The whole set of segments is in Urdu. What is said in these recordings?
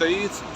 23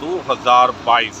2022।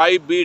IB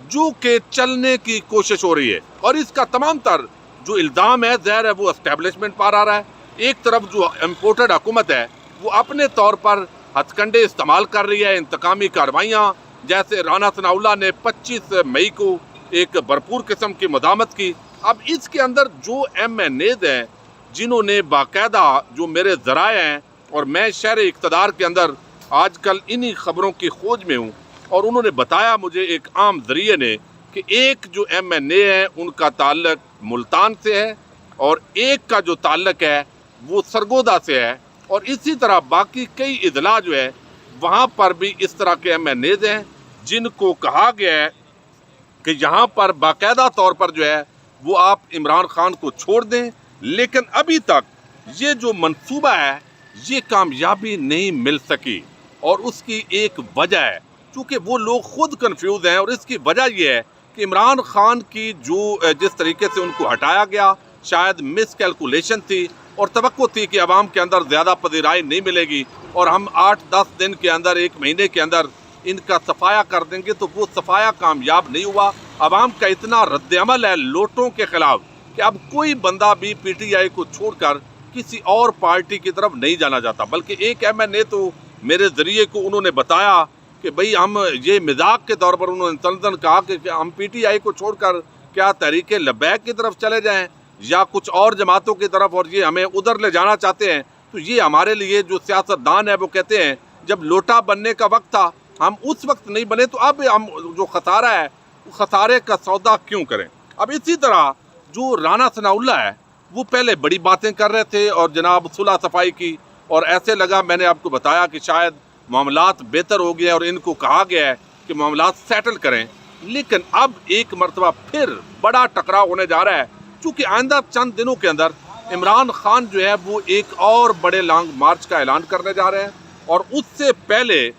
جو کہ چلنے کی کوشش ہو رہی ہے، اور اس کا تمام تر جو الزام ہے ظاہر ہے وہ اسٹیبلشمنٹ پر آ رہا ہے۔ ایک طرف جو امپورٹڈ حکومت ہے وہ اپنے طور پر ہتھ کنڈے استعمال کر رہی ہے، انتقامی کارروائیاں، جیسے رانا ثناء اللہ نے 25 مئی کو ایک بھرپور قسم کی مداحمت کی۔ اب اس کے اندر جو ایم این ایز ہیں جنہوں نے باقاعدہ، جو میرے ذرائع ہیں اور میں شہر اقتدار کے اندر آج کل انہی خبروں کی کھوج میں ہوں، اور انہوں نے بتایا مجھے ایک عام ذریعے نے کہ ایک جو ایم این اے ہے ان کا تعلق ملتان سے ہے، اور ایک کا جو تعلق ہے وہ سرگودا سے ہے، اور اسی طرح باقی کئی اضلاع جو ہے وہاں پر بھی اس طرح کے ایم این ایز ہیں جن کو کہا گیا ہے کہ یہاں پر باقاعدہ طور پر جو ہے وہ آپ عمران خان کو چھوڑ دیں، لیکن ابھی تک یہ جو منصوبہ ہے یہ کامیابی نہیں مل سکی، اور اس کی ایک وجہ ہے چونکہ وہ لوگ خود کنفیوز ہیں، اور اس کی وجہ یہ ہے کہ عمران خان کی جو جس طریقے سے ان کو ہٹایا گیا شاید مس کیلکولیشن تھی، اور توقع تھی کہ عوام کے اندر زیادہ پذیرائی نہیں ملے گی اور ہم 8-10 دن کے اندر، ایک مہینے کے اندر ان کا صفایا کر دیں گے، تو وہ صفایا کامیاب نہیں ہوا۔ عوام کا اتنا رد عمل ہے لوٹوں کے خلاف کہ اب کوئی بندہ بھی پی ٹی آئی کو چھوڑ کر کسی اور پارٹی کی طرف نہیں جانا چاہتا، بلکہ ایک ایم این اے تو میرے ذریعے کو انہوں نے بتایا کہ بھئی ہم یہ مذاق کے طور پر انہوں نے تنزن کہا کہ ہم پی ٹی آئی کو چھوڑ کر کیا تحریک لبیک کی طرف چلے جائیں یا کچھ اور جماعتوں کی طرف، اور یہ ہمیں ادھر لے جانا چاہتے ہیں۔ تو یہ ہمارے لیے جو سیاستدان ہے وہ کہتے ہیں جب لوٹا بننے کا وقت تھا ہم اس وقت نہیں بنے، تو اب ہم جو خسارہ ہے خسارے کا سودا کیوں کریں۔ اب اسی طرح جو رانا ثناء اللہ ہے وہ پہلے بڑی باتیں کر رہے تھے اور جناب صلح صفائی کی، اور ایسے لگا، میں نے آپ کو بتایا کہ شاید معاملات بہتر ہو گئے اور ان کو کہا گیا ہے کہ معاملات سیٹل کریں، لیکن اب ایک مرتبہ پھر بڑا ٹکراؤ ہونے جا رہا ہے، چونکہ آئندہ چند دنوں کے اندر عمران خان جو ہے وہ ایک اور بڑے لانگ مارچ کا اعلان کرنے جا رہے ہیں، اور اس سے پہلے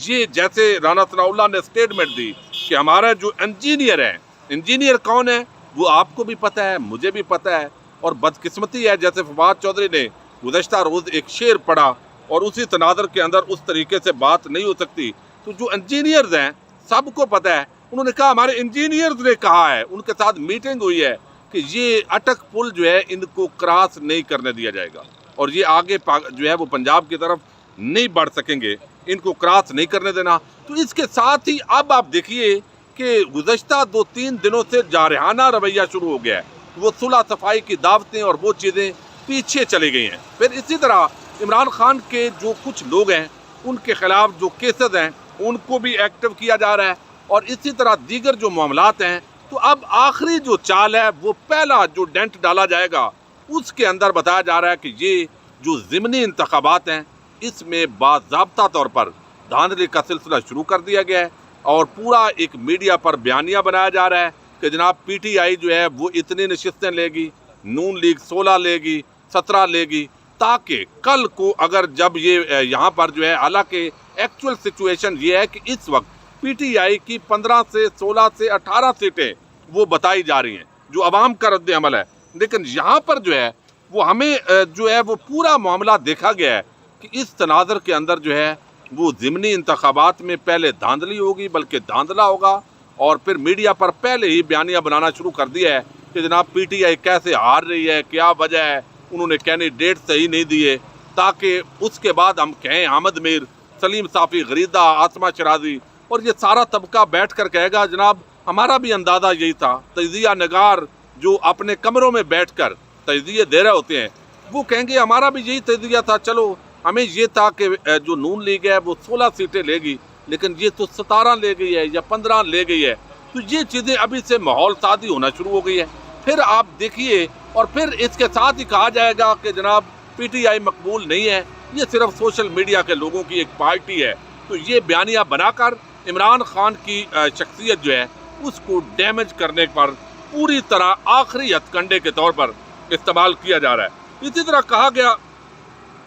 یہ جیسے رانا ثناء اللہ نے اسٹیٹمنٹ دی کہ ہمارا جو انجینئر ہے، انجینئر کون ہے وہ آپ کو بھی پتہ ہے، مجھے بھی پتہ ہے، اور بدقسمتی ہے جیسے فواد چودھری نے گزشتہ روز ایک شعر پڑھا اور اسی تناظر کے اندر اس طریقے سے بات نہیں ہو سکتی، تو جو انجینئرز ہیں سب کو پتہ ہے، انہوں نے کہا ہمارے انجینئرز نے کہا ہے، ان کے ساتھ میٹنگ ہوئی ہے کہ یہ اٹک پل جو ہے ان کو کراس نہیں کرنے دیا جائے گا، اور یہ آگے جو ہے وہ پنجاب کی طرف نہیں بڑھ سکیں گے، ان کو کراس نہیں کرنے دینا۔ تو اس کے ساتھ ہی اب آپ دیکھیے کہ گزشتہ 2-3 دنوں سے جارحانہ رویہ شروع ہو گیا ہے، وہ صلح صفائی کی دعوتیں اور وہ چیزیں پیچھے چلی گئی ہیں۔ پھر اسی طرح عمران خان کے جو کچھ لوگ ہیں ان کے خلاف جو کیسز ہیں ان کو بھی ایکٹیو کیا جا رہا ہے، اور اسی طرح دیگر جو معاملات ہیں۔ تو اب آخری جو چال ہے وہ پہلا جو ڈینٹ ڈالا جائے گا اس کے اندر بتایا جا رہا ہے کہ یہ جو ضمنی انتخابات ہیں اس میں باضابطہ طور پر دھاندلی کا سلسلہ شروع کر دیا گیا ہے، اور پورا ایک میڈیا پر بیانیہ بنایا جا رہا ہے کہ جناب پی ٹی آئی جو ہے وہ اتنی نشستیں لے گی، نون لیگ 16 لے گی، 17 لے گی، تاکہ کل کو اگر جب یہ یہاں پر جو ہے، حالانکہ ایکچول سچویشن یہ ہے کہ اس وقت پی ٹی آئی کی 15 سے 16 سے 18 سیٹیں وہ بتائی جا رہی ہیں جو عوام کا رد عمل ہے، لیکن یہاں پر جو ہے وہ ہمیں جو ہے وہ پورا معاملہ دیکھا گیا ہے کہ اس تناظر کے اندر جو ہے وہ ضمنی انتخابات میں پہلے دھاندلی ہوگی، بلکہ دھاندلا ہوگا، اور پھر میڈیا پر پہلے ہی بیانیہ بنانا شروع کر دیا ہے کہ جناب پی ٹی آئی کیسے ہار رہی ہے، کیا وجہ ہے، انہوں نے کینڈیڈیٹ صحیح نہیں دیے، تاکہ اس کے بعد ہم کہیں حامد میر، سلیم صافی غریدہ، عاصمہ شرازی، اور یہ سارا طبقہ بیٹھ کر کہے گا جناب ہمارا بھی اندازہ یہی تھا۔ تجزیہ نگار جو اپنے کمروں میں بیٹھ کر تجزیے دے رہے ہوتے ہیں وہ کہیں گے ہمارا بھی یہی تجزیہ تھا، چلو ہمیں یہ تھا کہ جو نون لیگ ہے وہ 16 سیٹیں لے گی، لیکن یہ تو 17 لے گئی ہے یا 15 لے گئی ہے۔ تو یہ چیزیں ابھی سے ماحول سازی ہونا شروع ہو گئی ہے۔ پھر آپ دیکھیے، اور پھر اس کے ساتھ ہی کہا جائے گا کہ جناب پی ٹی آئی مقبول نہیں ہے، یہ صرف سوشل میڈیا کے لوگوں کی ایک پارٹی ہے۔ تو یہ بیانیہ بنا کر عمران خان کی شخصیت جو ہے اس کو ڈیمیج کرنے پر پوری طرح آخری ہتھ کنڈے کے طور پر استعمال کیا جا رہا ہے۔ اسی طرح کہا گیا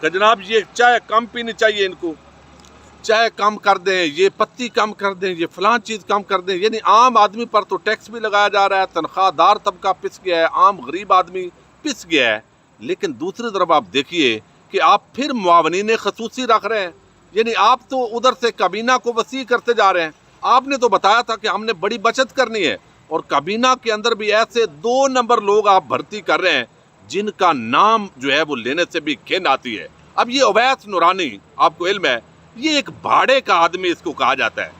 کہ جناب یہ چائے کم پینی چاہیے، ان کو چائے کم کر دیں، یہ پتی کم کر دیں، یہ فلاں چیز کم کر دیں، یعنی عام آدمی پر تو ٹیکس بھی لگایا جا رہا ہے، تنخواہ دار طبقہ پس گیا ہے، عام غریب آدمی پس گیا ہے، لیکن دوسری طرف آپ دیکھیے کہ آپ پھر معاونین خصوصی رکھ رہے ہیں، یعنی آپ تو ادھر سے کابینہ کو وسیع کرتے جا رہے ہیں، آپ نے تو بتایا تھا کہ ہم نے بڑی بچت کرنی ہے، اور کابینہ کے اندر بھی ایسے 2 نمبر لوگ آپ بھرتی کر رہے ہیں جن کا نام جو ہے وہ لینے سے بھی گھن آتی ہے۔ اب یہ اویس نورانی، آپ کو علم ہے، یہ ایک بھاڑے کا آدمی اس کو کہا جاتا ہے،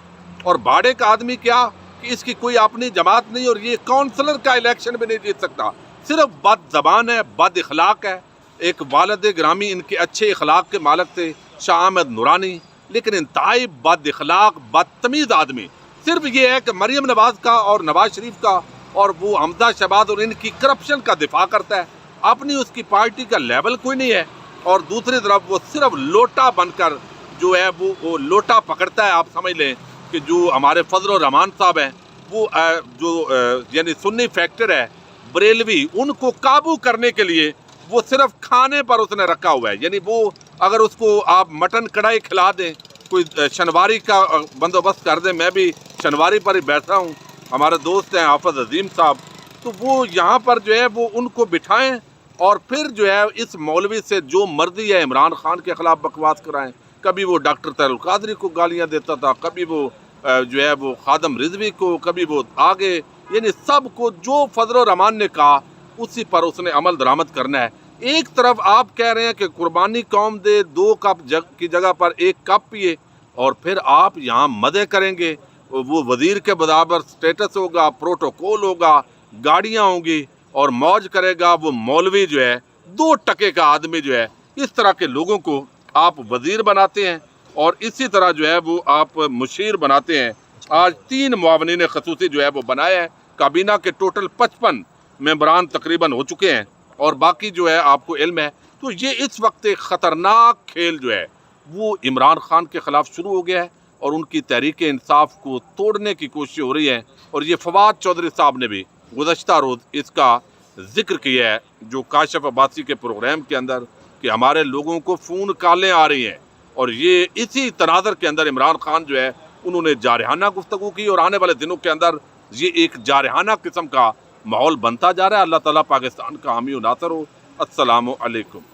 اور بھاڑے کا آدمی کیا کہ اس کی کوئی اپنی جماعت نہیں، اور یہ کونسلر کا الیکشن بھی نہیں جیت سکتا، صرف بد زبان ہے، بد اخلاق ہے۔ ایک والد گرامی ان کے اچھے اخلاق کے مالک تھے، شاہ احمد نورانی، لیکن انتہائی بد اخلاق، بدتمیز آدمی۔ صرف یہ ہے کہ مریم نواز کا اور نواز شریف کا اور وہ حمزہ شہباز اور ان کی کرپشن کا دفاع کرتا ہے، اپنی اس کی پارٹی کا لیول کوئی نہیں ہے، اور دوسری طرف وہ صرف لوٹا بن کر جو ہے وہ لوٹا پکڑتا ہے۔ آپ سمجھ لیں کہ جو ہمارے فضل الرحمان صاحب ہیں، وہ یعنی سنی فیکٹر ہے بریلوی، ان کو قابو کرنے کے لیے وہ صرف کھانے پر اس نے رکھا ہوا ہے، یعنی وہ اگر اس کو آپ مٹن کڑھائی کھلا دیں، کوئی شنواری کا بندوبست کر دیں، میں بھی شنواری پر ہی بیٹھا ہوں، ہمارے دوست ہیں حافظ عظیم صاحب، تو وہ یہاں پر جو ہے وہ ان کو بٹھائیں اور پھر جو ہے اس مولوی سے جو مرضی ہے عمران خان کے خلاف بکواس کرائیں۔ کبھی وہ ڈاکٹر طاہر القادری کو گالیاں دیتا تھا، کبھی وہ جو ہے وہ خادم رضوی کو، کبھی وہ آگے، یعنی سب کو جو فضل الرحمان نے کہا اسی پر اس نے عمل درآمد کرنا ہے۔ ایک طرف آپ کہہ رہے ہیں کہ قربانی قوم دے 2 کپ کی جگہ پر 1 کپ پیے، اور پھر آپ یہاں مدعے کریں گے، وہ وزیر کے برابر سٹیٹس ہوگا، پروٹوکول ہوگا، گاڑیاں ہوں گی، اور موج کرے گا وہ مولوی جو ہے 2 ٹکے کا آدمی جو ہے۔ اس طرح کے لوگوں کو آپ وزیر بناتے ہیں، اور اسی طرح جو ہے وہ آپ مشیر بناتے ہیں۔ آج 3 معاونین خصوصی جو ہے وہ بنایا ہے، کابینہ کے ٹوٹل 55 ممبران تقریباً ہو چکے ہیں، اور باقی جو ہے آپ کو علم ہے۔ تو یہ اس وقت ایک خطرناک کھیل جو ہے وہ عمران خان کے خلاف شروع ہو گیا ہے، اور ان کی تحریک انصاف کو توڑنے کی کوشش ہو رہی ہے، اور یہ فواد چودھری صاحب نے بھی گزشتہ روز اس کا ذکر کیا ہے جو کاشف عباسی کے پروگرام کے اندر، کہ ہمارے لوگوں کو فون کالیں آ رہی ہیں، اور یہ اسی تناظر کے اندر عمران خان جو ہے انہوں نے جارحانہ گفتگو کی، اور آنے والے دنوں کے اندر یہ ایک جارحانہ قسم کا ماحول بنتا جا رہا ہے۔ اللہ تعالیٰ پاکستان کا حامی و ناصر ہو۔ السلام علیکم۔